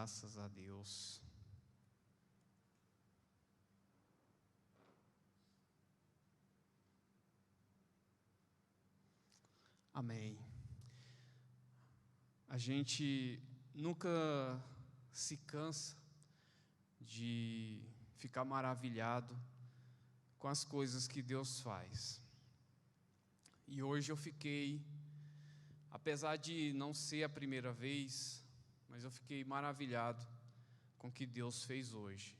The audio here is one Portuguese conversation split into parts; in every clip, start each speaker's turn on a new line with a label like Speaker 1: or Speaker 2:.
Speaker 1: Graças a Deus. Amém. A gente nunca se cansa de ficar maravilhado com as coisas que Deus faz. E hoje eu fiquei, apesar de não ser a primeira vez, mas eu fiquei maravilhado com o que Deus fez hoje.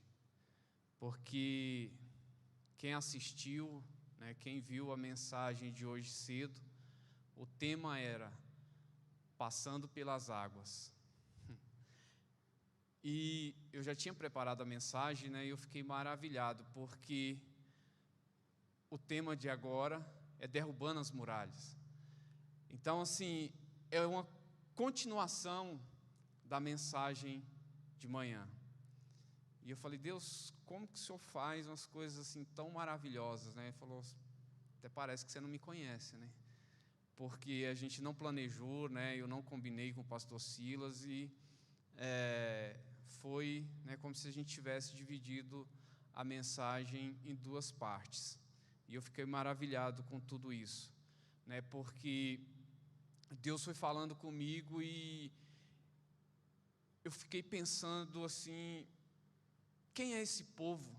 Speaker 1: Porque quem assistiu, quem viu a mensagem de hoje cedo, o tema era Passando pelas Águas. E eu já tinha preparado a mensagem, e eu fiquei maravilhado, porque o tema de agora é Derrubando as Muralhas. Então, assim, é uma continuação da mensagem de manhã. E eu falei, Deus, como que o Senhor faz umas coisas assim tão maravilhosas, Ele falou, até parece que você não me conhece, Porque a gente não planejou, eu não combinei com o pastor Silas e foi como se a gente tivesse dividido a mensagem em duas partes. E eu fiquei maravilhado com tudo isso, porque Deus foi falando comigo e eu fiquei pensando assim, quem é esse povo?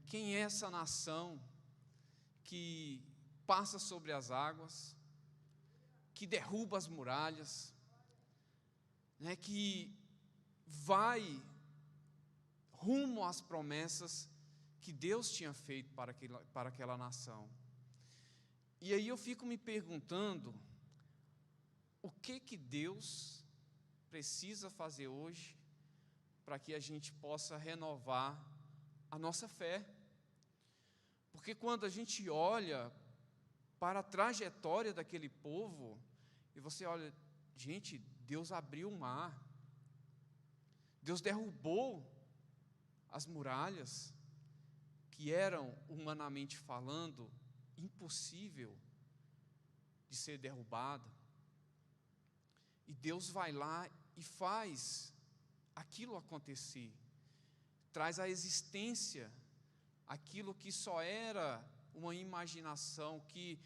Speaker 1: Quem é essa nação que passa sobre as águas, que derruba as muralhas, que vai rumo às promessas que Deus tinha feito para aquela nação. E aí eu fico me perguntando, o que Deus precisa fazer hoje para que a gente possa renovar a nossa fé? Porque quando a gente olha para a trajetória daquele povo, e você olha, gente, Deus abriu o mar, Deus derrubou as muralhas, que eram, humanamente falando, impossível de ser derrubada, e Deus vai lá e faz aquilo acontecer, traz à existência aquilo que só era uma imaginação, que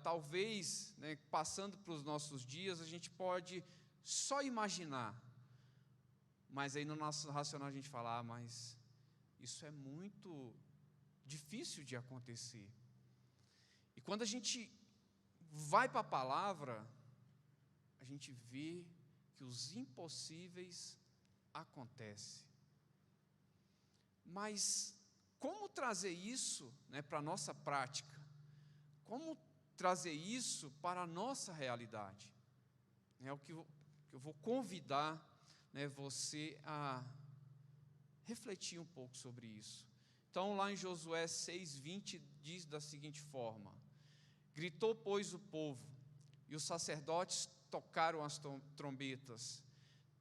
Speaker 1: talvez, passando para os nossos dias, a gente pode só imaginar, mas aí no nosso racional a gente fala, mas isso é muito difícil de acontecer. E quando a gente vai para a palavra, a gente vê que os impossíveis acontecem. Mas como trazer isso para a nossa prática? Como trazer isso para a nossa realidade? É o que eu vou convidar você a refletir um pouco sobre isso. Então, lá em Josué 6:20, diz da seguinte forma: gritou, pois, o povo, e os sacerdotes tocaram as trombetas.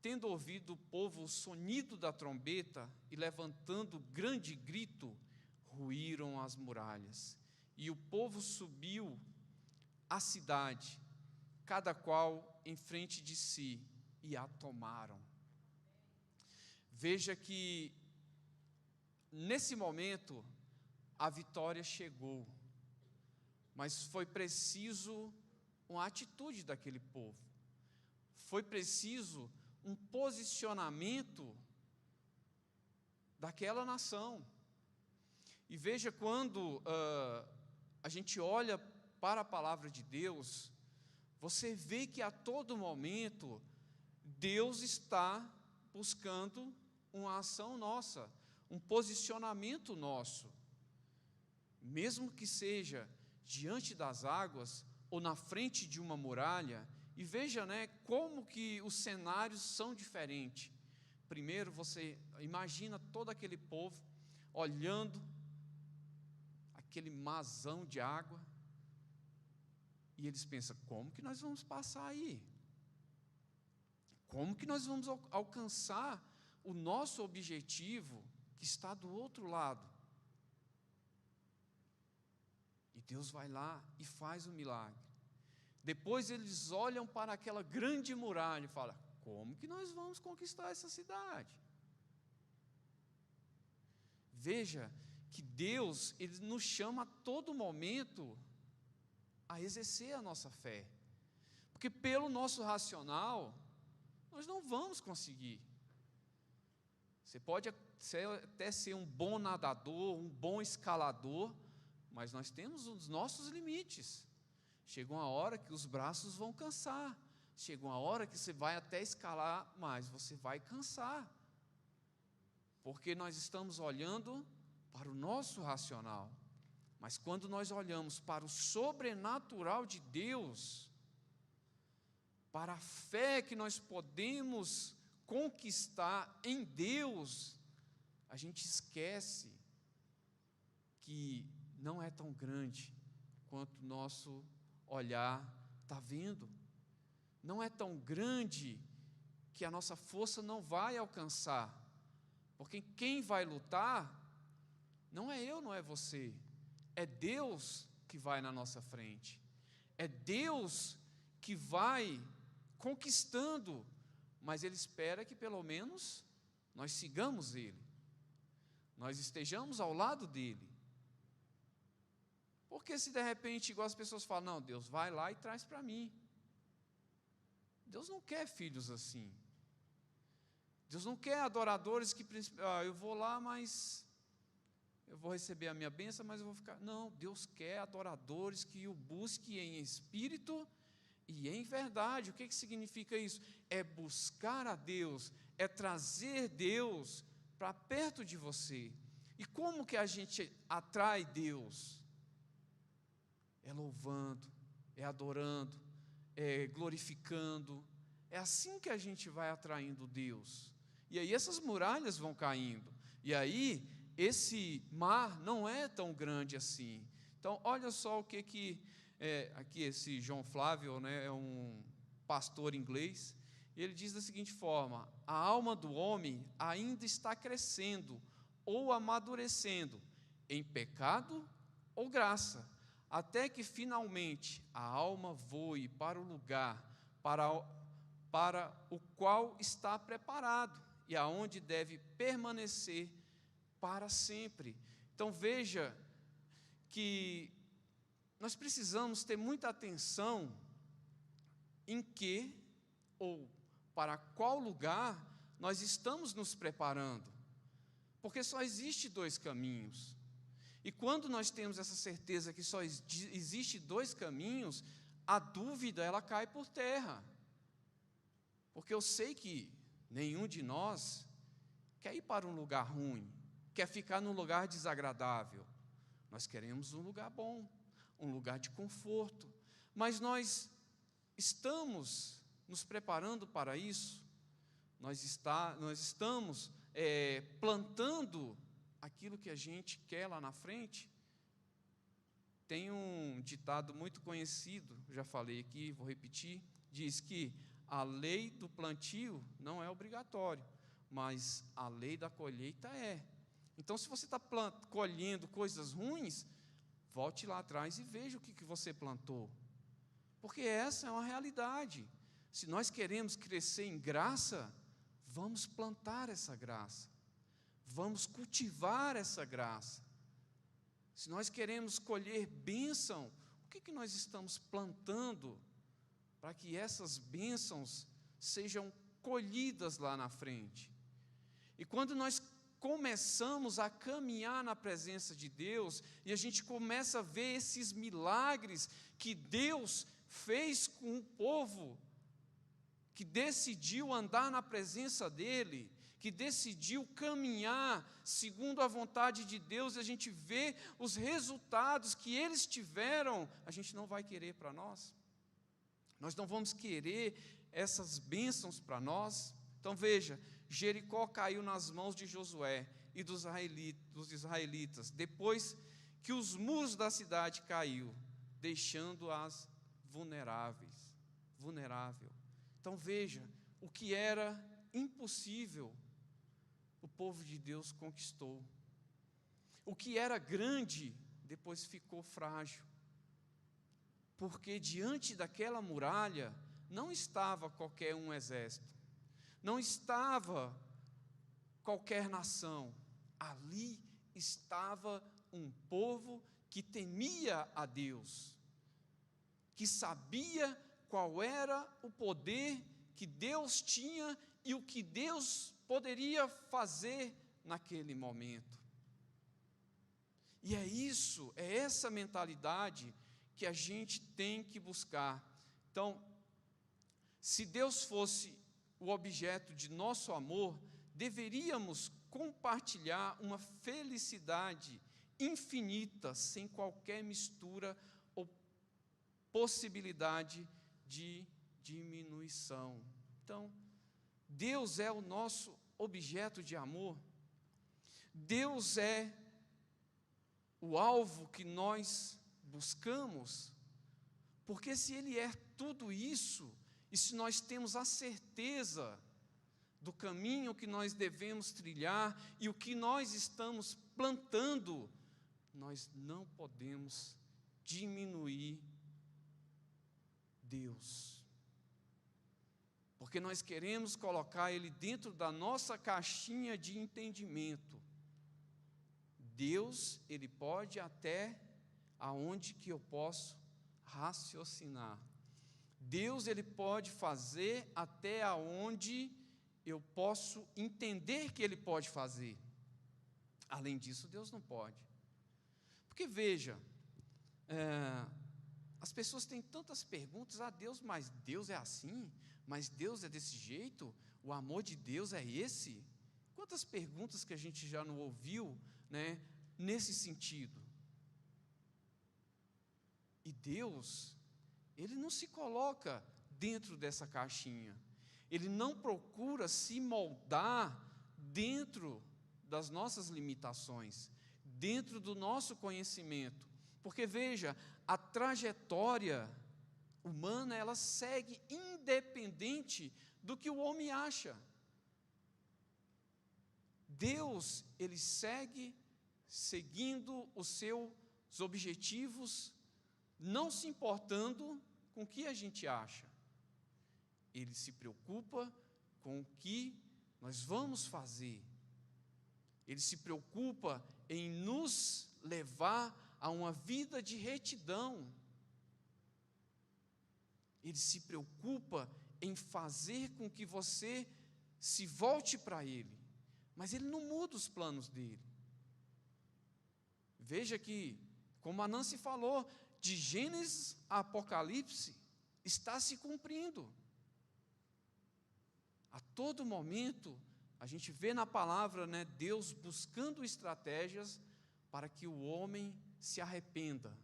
Speaker 1: Tendo ouvido o povo o sonido da trombeta e levantando grande grito, ruíram as muralhas. E o povo subiu à cidade, cada qual em frente de si, e a tomaram. Veja que, nesse momento, a vitória chegou, mas foi preciso uma atitude daquele povo, foi preciso um posicionamento daquela nação. E veja, quando a gente olha para a palavra de Deus, você vê que a todo momento Deus está buscando uma ação nossa, um posicionamento nosso, mesmo que seja diante das águas ou na frente de uma muralha. E veja, como que os cenários são diferentes. Primeiro, você imagina todo aquele povo olhando aquele marzão de água, e eles pensam, como que nós vamos passar aí? Como que nós vamos alcançar o nosso objetivo que está do outro lado? E Deus vai lá e faz o milagre. Depois eles olham para aquela grande muralha e falam, como que nós vamos conquistar essa cidade? Veja que Deus, Ele nos chama a todo momento a exercer a nossa fé, porque pelo nosso racional, nós não vamos conseguir. Você pode até ser um bom nadador, um bom escalador, mas nós temos os nossos limites. Chega uma hora que os braços vão cansar, chega uma hora que você vai até escalar, mas você vai cansar, porque nós estamos olhando para o nosso racional. Mas quando nós olhamos para o sobrenatural de Deus, para a fé que nós podemos conquistar em Deus, a gente esquece que não é tão grande quanto o nosso olhar está vendo. Não é tão grande que a nossa força não vai alcançar, porque quem vai lutar não é eu, não é você, é Deus que vai na nossa frente, é Deus que vai conquistando, mas Ele espera que pelo menos nós sigamos Ele, nós estejamos ao lado dEle. Porque se de repente, igual as pessoas falam, não, Deus vai lá e traz para mim. Deus não quer filhos assim. Deus não quer adoradores que, eu vou lá, mas eu vou receber a minha bênção, mas eu vou ficar. Não, Deus quer adoradores que o busquem em espírito e em verdade. O que significa isso? É buscar a Deus, é trazer Deus para perto de você. E como que a gente atrai Deus? É louvando, é adorando, é glorificando. É assim que a gente vai atraindo Deus. E aí essas muralhas vão caindo. E aí esse mar não é tão grande assim. Então olha só o que aqui esse João Flávio, né, é um pastor inglês. Ele diz da seguinte forma: a alma do homem ainda está crescendo ou amadurecendo em pecado ou graça, até que finalmente a alma voe para o lugar para o qual está preparado e aonde deve permanecer para sempre. Então veja que nós precisamos ter muita atenção em que ou para qual lugar nós estamos nos preparando, porque só existe dois caminhos. E quando nós temos essa certeza que só existe dois caminhos, a dúvida ela cai por terra. Porque eu sei que nenhum de nós quer ir para um lugar ruim, quer ficar num lugar desagradável. Nós queremos um lugar bom, um lugar de conforto. Mas nós estamos nos preparando para isso? Nós estamos plantando aquilo que a gente quer lá na frente? Tem um ditado muito conhecido, já falei aqui, vou repetir, diz que a lei do plantio não é obrigatório, mas a lei da colheita é. Então, se você está colhendo coisas ruins, volte lá atrás e veja o que você plantou, porque essa é uma realidade. Se nós queremos crescer em graça, vamos plantar essa graça, vamos cultivar essa graça. Se nós queremos colher bênção, o que nós estamos plantando para que essas bênçãos sejam colhidas lá na frente? E quando nós começamos a caminhar na presença de Deus, e a gente começa a ver esses milagres que Deus fez com o povo, que decidiu andar na presença dEle, que decidiu caminhar segundo a vontade de Deus, e a gente vê os resultados que eles tiveram, a gente não vai querer para nós? Nós não vamos querer essas bênçãos para nós? Então veja, Jericó caiu nas mãos de Josué e dos israelitas, depois que os muros da cidade caiu, deixando-as vulnerável. Então veja, o que era impossível, o povo de Deus conquistou. O que era grande, depois ficou frágil. Porque diante daquela muralha, não estava qualquer um exército. não estava qualquer nação, ali estava um povo que temia a Deus, que sabia qual era o poder que Deus tinha e o que Deus poderia fazer naquele momento. E é isso, é essa mentalidade que a gente tem que buscar. Então, se Deus fosse o objeto de nosso amor, deveríamos compartilhar uma felicidade infinita, sem qualquer mistura ou possibilidade de diminuição. Então, Deus é o nosso objeto de amor. Deus é o alvo que nós buscamos, porque se Ele é tudo isso, e se nós temos a certeza do caminho que nós devemos trilhar e o que nós estamos plantando, nós não podemos diminuir Deus, porque nós queremos colocar Ele dentro da nossa caixinha de entendimento. Deus, Ele pode até aonde que eu posso raciocinar. Deus, Ele pode fazer até aonde eu posso entender que Ele pode fazer. Além disso, Deus não pode. Porque veja, as pessoas têm tantas perguntas, Deus, mas Deus é assim? Mas Deus é desse jeito? O amor de Deus é esse? Quantas perguntas que a gente já não ouviu, né, nesse sentido? E Deus, Ele não se coloca dentro dessa caixinha. Ele não procura se moldar dentro das nossas limitações, dentro do nosso conhecimento. Porque veja, a trajetória humana, ela segue independente do que o homem acha. Deus, Ele segue seguindo os seus objetivos, não se importando com o que a gente acha. Ele se preocupa com o que nós vamos fazer. Ele se preocupa em nos levar a uma vida de retidão. Ele se preocupa em fazer com que você se volte para Ele. Mas Ele não muda os planos dEle. Veja que, como a Nancy falou, de Gênesis a Apocalipse, está se cumprindo. A todo momento, a gente vê na palavra, né, Deus buscando estratégias para que o homem se arrependa.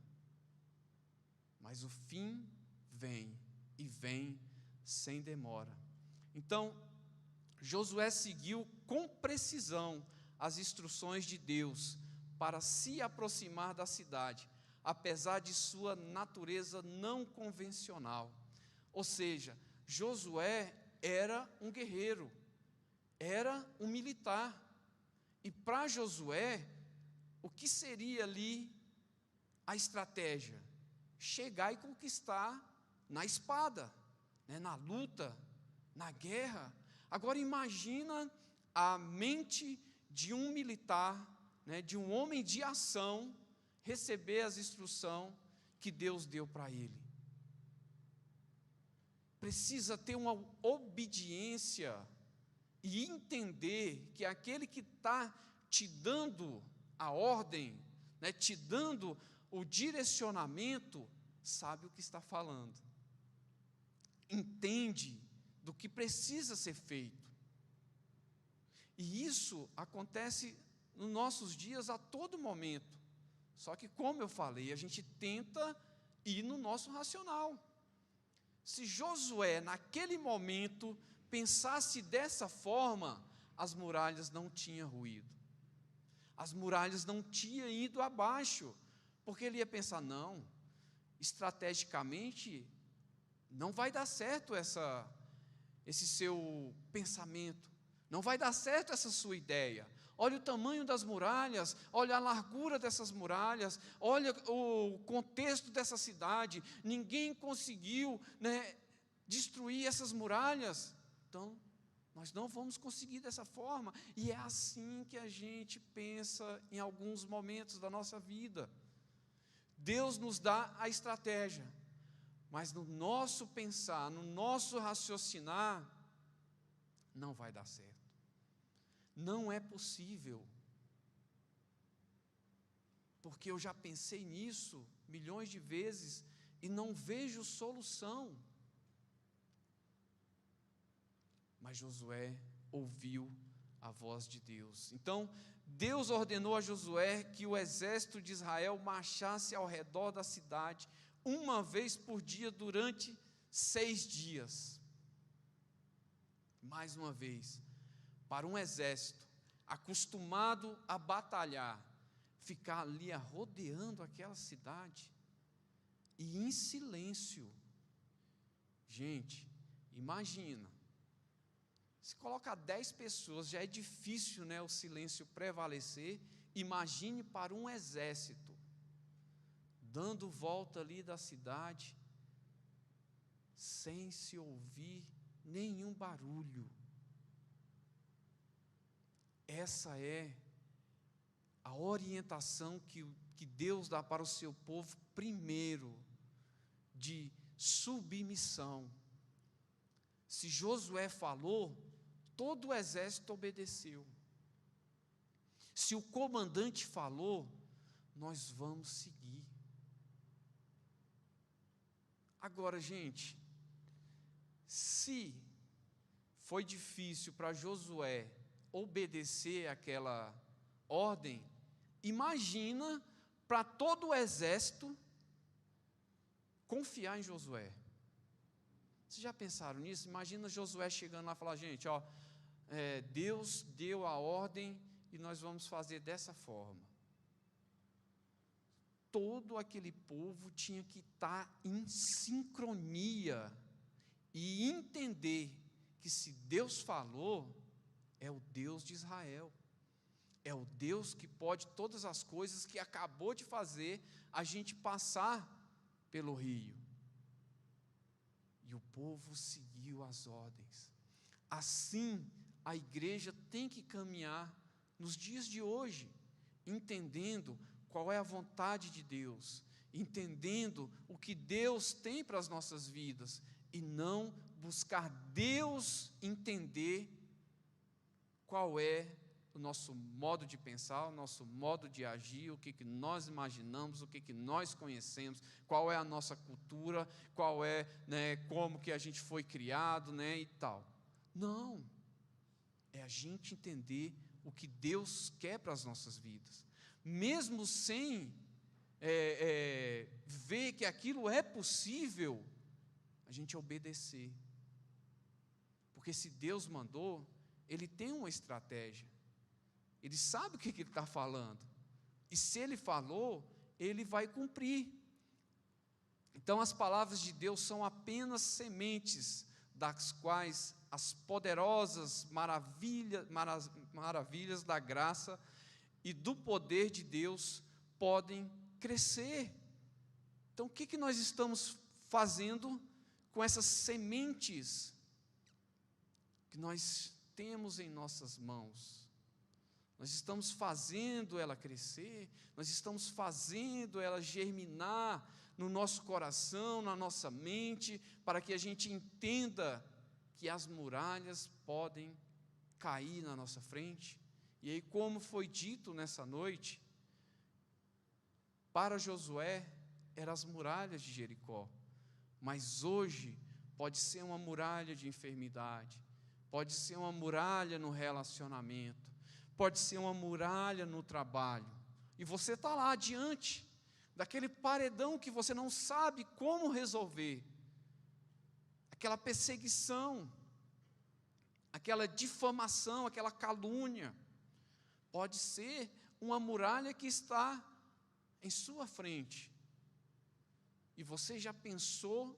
Speaker 1: Mas o fim vem, e vem sem demora. Então, Josué seguiu com precisão as instruções de Deus para se aproximar da cidade, apesar de sua natureza não convencional. Ou seja, Josué era um guerreiro, era um militar. E para Josué, o que seria ali a estratégia? Chegar e conquistar na espada, né, na luta, na guerra. Agora imagina a mente de um militar, né, de um homem de ação, receber as instruções que Deus deu para ele. Precisa ter uma obediência e entender que aquele que está te dando a ordem, né, te dando o direcionamento, sabe o que está falando. Entende do que precisa ser feito. E isso acontece nos nossos dias a todo momento. Só que, como eu falei, a gente tenta ir no nosso racional. Se Josué, naquele momento, pensasse dessa forma, as muralhas não tinham ruído. As muralhas não tinham ido abaixo, porque ele ia pensar, não, estrategicamente, não vai dar certo esse seu pensamento, não vai dar certo essa sua ideia. Olha o tamanho das muralhas, olha a largura dessas muralhas, olha o contexto dessa cidade, ninguém conseguiu, né, destruir essas muralhas. Então, Nós não vamos conseguir dessa forma. E é assim que a gente pensa em alguns momentos da nossa vida. Deus nos dá a estratégia, mas no nosso pensar, no nosso raciocinar, não vai dar certo. Não é possível. Porque eu já pensei nisso milhões de vezes e não vejo solução. Mas Josué ouviu a voz de Deus. Então, Deus ordenou a Josué que o exército de Israel marchasse ao redor da cidade uma vez por dia durante 6 dias. Mais uma vez, para um exército acostumado a batalhar, ficar ali rodeando aquela cidade e em silêncio. Gente, imagina, se colocar 10 pessoas, já é difícil, o silêncio prevalecer. Imagine para um exército, dando volta ali da cidade, sem se ouvir nenhum barulho. Essa é a orientação que Deus dá para o seu povo, primeiro, de submissão. Se Josué falou, todo o exército obedeceu. Se o comandante falou, nós vamos seguir. Agora, gente, se foi difícil para Josué obedecer aquela ordem, imagina para todo o exército confiar em Josué. Vocês já pensaram nisso? Imagina Josué chegando lá e falar: gente, Deus deu a ordem e nós vamos fazer dessa forma. Todo aquele povo tinha que estar em sincronia e entender que se Deus falou, é o Deus de Israel. É o Deus que pode todas as coisas, que acabou de fazer a gente passar pelo rio. E o povo seguiu as ordens. Assim, a igreja tem que caminhar nos dias de hoje, entendendo qual é a vontade de Deus, entendendo o que Deus tem para as nossas vidas, e não buscar Deus entender qual é o nosso modo de pensar, o nosso modo de agir, o que nós imaginamos, o que nós conhecemos, qual é a nossa cultura, qual é, como que a gente foi criado, e tal. Não, é a gente entender o que Deus quer para as nossas vidas, mesmo sem ver que aquilo é possível, a gente obedecer, porque se Deus mandou, Ele tem uma estratégia. Ele sabe o que Ele está falando. E se Ele falou, Ele vai cumprir. Então as palavras de Deus são apenas sementes, das quais as poderosas maravilhas da graça e do poder de Deus podem crescer. Então o que nós estamos fazendo com essas sementes que nós temos em nossas mãos? Nós estamos fazendo ela crescer, nós estamos fazendo ela germinar no nosso coração, na nossa mente, para que a gente entenda que as muralhas podem cair na nossa frente. E aí, como foi dito nessa noite, para Josué eram as muralhas de Jericó, mas hoje pode ser uma muralha de enfermidade, pode ser uma muralha no relacionamento, pode ser uma muralha no trabalho, e você está lá diante daquele paredão que você não sabe como resolver, aquela perseguição, aquela difamação, aquela calúnia. Pode ser uma muralha que está em sua frente, e você já pensou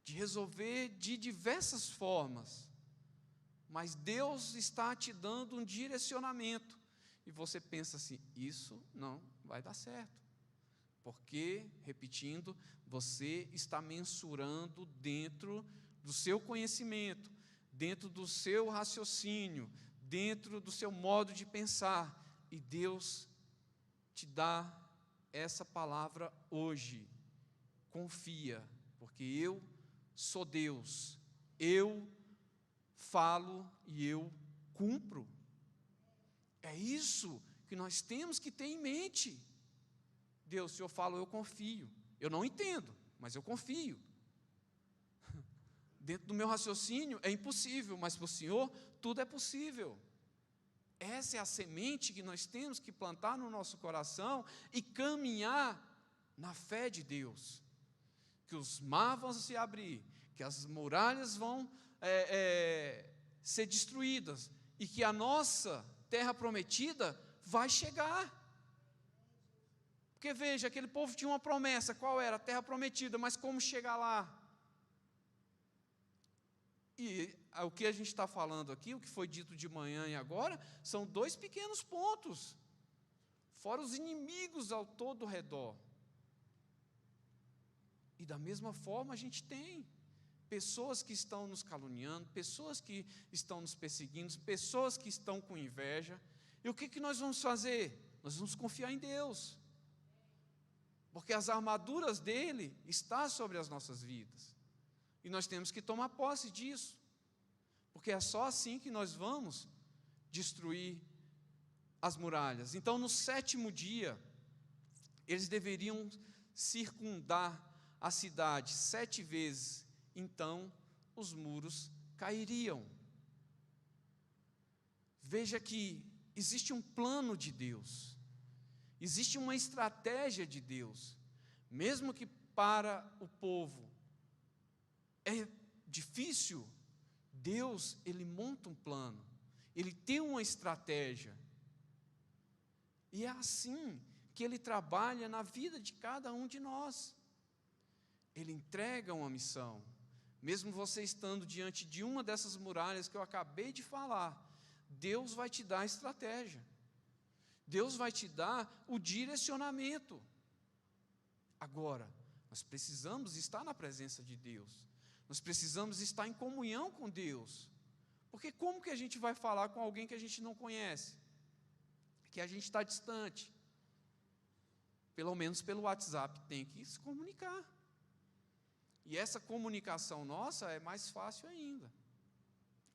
Speaker 1: de resolver de diversas formas, mas Deus está te dando um direcionamento, e você pensa assim: isso não vai dar certo, porque, repetindo, você está mensurando dentro do seu conhecimento, dentro do seu raciocínio, dentro do seu modo de pensar, e Deus te dá essa palavra hoje. Confia, porque eu sou Deus, eu falo e eu cumpro. É isso que nós temos que ter em mente. Deus, o Senhor fala, eu confio. Eu não entendo, mas eu confio. Dentro do meu raciocínio é impossível, mas para o Senhor tudo é possível. Essa é a semente que nós temos que plantar no nosso coração e caminhar na fé de Deus. Que os mares vão se abrir, que as muralhas vão ser destruídas e que a nossa terra prometida vai chegar. Porque veja, aquele povo tinha uma promessa, qual era? A terra prometida, mas como chegar lá? E o que a gente está falando aqui, o que foi dito de manhã e agora, são 2 pequenos pontos, fora os inimigos ao todo redor. E da mesma forma a gente tem pessoas que estão nos caluniando, pessoas que estão nos perseguindo, pessoas que estão com inveja. E o que nós vamos fazer? Nós vamos confiar em Deus, porque as armaduras dele estão sobre as nossas vidas, e nós temos que tomar posse disso, porque é só assim que nós vamos destruir as muralhas. Então, no 7º dia, eles deveriam circundar a cidade 7 vezes, então os muros cairiam. Veja que existe um plano de Deus, existe uma estratégia de Deus, mesmo que para o povo é difícil, Deus, Ele monta um plano, Ele tem uma estratégia, e é assim que Ele trabalha na vida de cada um de nós. Ele entrega uma missão, mesmo você estando diante de uma dessas muralhas que eu acabei de falar, Deus vai te dar a estratégia, Deus vai te dar o direcionamento. Agora, nós precisamos estar na presença de Deus, nós precisamos estar em comunhão com Deus, porque como que a gente vai falar com alguém que a gente não conhece, que a gente está distante? Pelo menos pelo WhatsApp tem que se comunicar, e essa comunicação nossa é mais fácil ainda,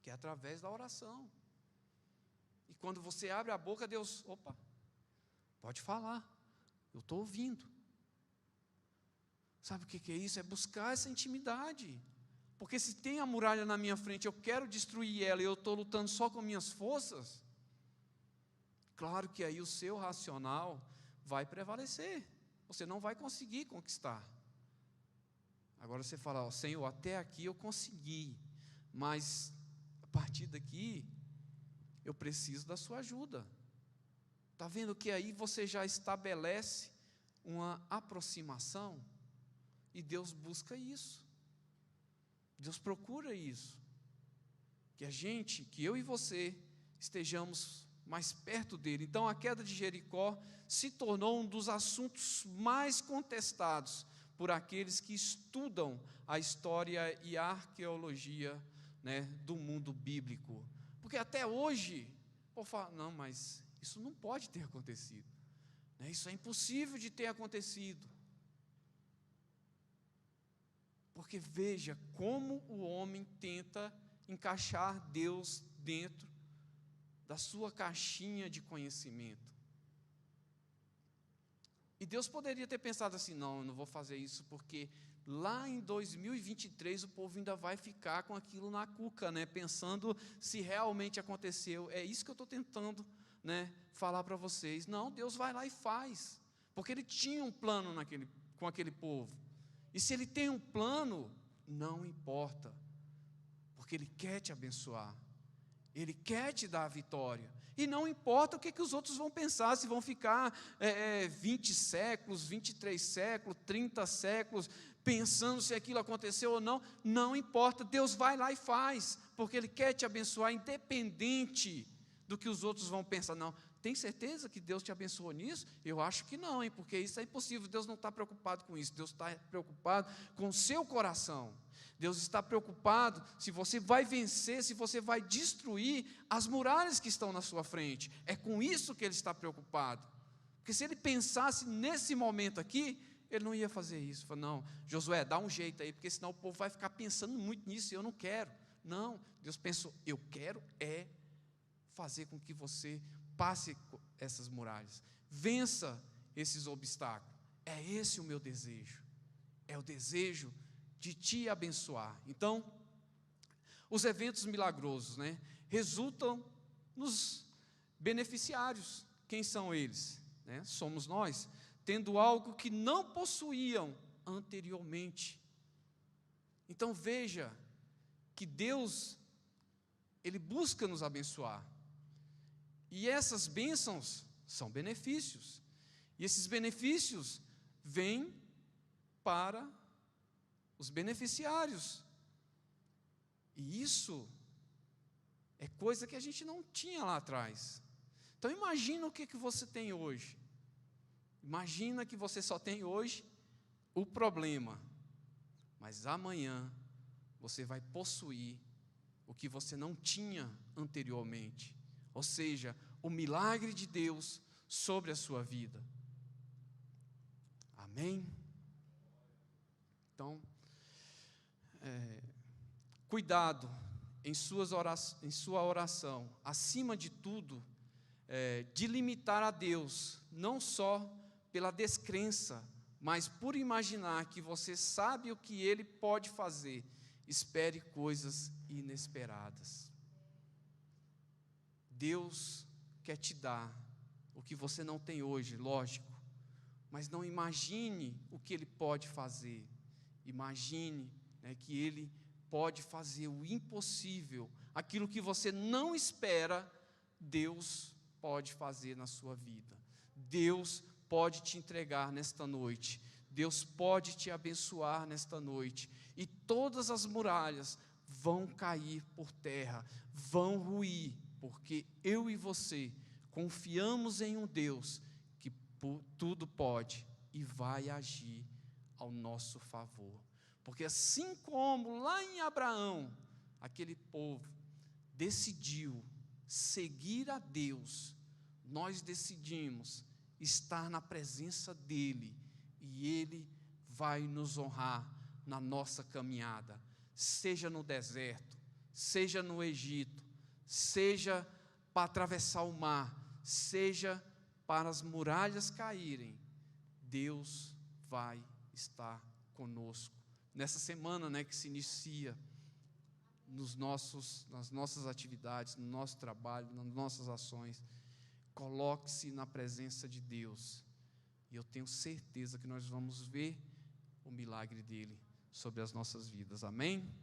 Speaker 1: que é através da oração. E quando você abre a boca, Deus, opa, pode falar, eu estou ouvindo. Sabe o que é isso? É buscar essa intimidade. Porque se tem a muralha na minha frente, eu quero destruir ela, e eu estou lutando só com minhas forças, claro que aí o seu racional vai prevalecer, você não vai conseguir conquistar. Agora você fala, ó, Senhor, até aqui eu consegui, mas a partir daqui eu preciso da sua ajuda. Está vendo que aí você já estabelece uma aproximação, e Deus busca isso, Deus procura isso, que eu e você estejamos mais perto dele. Então a queda de Jericó se tornou um dos assuntos mais contestados por aqueles que estudam a história e a arqueologia, né, do mundo bíblico, porque até hoje, eu falo, não, mas isso não pode ter acontecido, né, isso é impossível de ter acontecido, porque veja como o homem tenta encaixar Deus dentro da sua caixinha de conhecimento. E Deus poderia ter pensado assim, não, eu não vou fazer isso, porque lá em 2023 o povo ainda vai ficar com aquilo na cuca, né, pensando se realmente aconteceu. É isso que eu estou tentando, né, falar para vocês. Não, Deus vai lá e faz, porque Ele tinha um plano com aquele povo. E se Ele tem um plano, não importa, porque Ele quer te abençoar, Ele quer te dar a vitória. E não importa o que os outros vão pensar, se vão ficar 20 séculos, 23 séculos, 30 séculos, pensando se aquilo aconteceu ou não, não importa, Deus vai lá e faz, porque Ele quer te abençoar, independente do que os outros vão pensar. Não, tem certeza que Deus te abençoou nisso? Eu acho que não, hein, porque isso é impossível. Deus não está preocupado com isso. Deus está preocupado com o seu coração. Deus está preocupado se você vai vencer, se você vai destruir as muralhas que estão na sua frente. É com isso que Ele está preocupado. Porque se Ele pensasse nesse momento aqui, Ele não ia fazer isso. Falou, não, Josué, dá um jeito aí, porque senão o povo vai ficar pensando muito nisso e eu não quero. Não, Deus pensou, eu quero fazer com que você passe essas muralhas, vença esses obstáculos. É esse o meu desejo, é o desejo de te abençoar. Então, os eventos milagrosos, resultam nos beneficiários. Quem são eles? Somos nós, tendo algo que não possuíam anteriormente. Então veja que Deus, Ele busca nos abençoar. E essas bênçãos são benefícios. E esses benefícios vêm para os beneficiários. E isso é coisa que a gente não tinha lá atrás. Então imagina o que você tem hoje. Imagina que você só tem hoje o problema. Mas amanhã você vai possuir o que você não tinha anteriormente. Ou seja, o milagre de Deus sobre a sua vida. Amém? Então, cuidado em sua oração, acima de tudo, de limitar a Deus, não só pela descrença, mas por imaginar que você sabe o que Ele pode fazer. Espere coisas inesperadas. Deus quer te dar o que você não tem hoje, lógico, mas não imagine o que Ele pode fazer. Imagine que Ele pode fazer o impossível, aquilo que você não espera, Deus pode fazer na sua vida. Deus pode te entregar nesta noite. Deus pode te abençoar nesta noite. E todas as muralhas vão cair por terra, vão ruir, porque eu e você confiamos em um Deus que tudo pode e vai agir ao nosso favor. Porque assim como lá em Abraão, aquele povo decidiu seguir a Deus, nós decidimos estar na presença dEle, e Ele vai nos honrar na nossa caminhada, seja no deserto, seja no Egito, seja para atravessar o mar, seja para as muralhas caírem, Deus vai estar conosco. Nessa semana que se inicia, nas nossas atividades, no nosso trabalho, nas nossas ações, coloque-se na presença de Deus, e eu tenho certeza que nós vamos ver o milagre dEle sobre as nossas vidas, amém?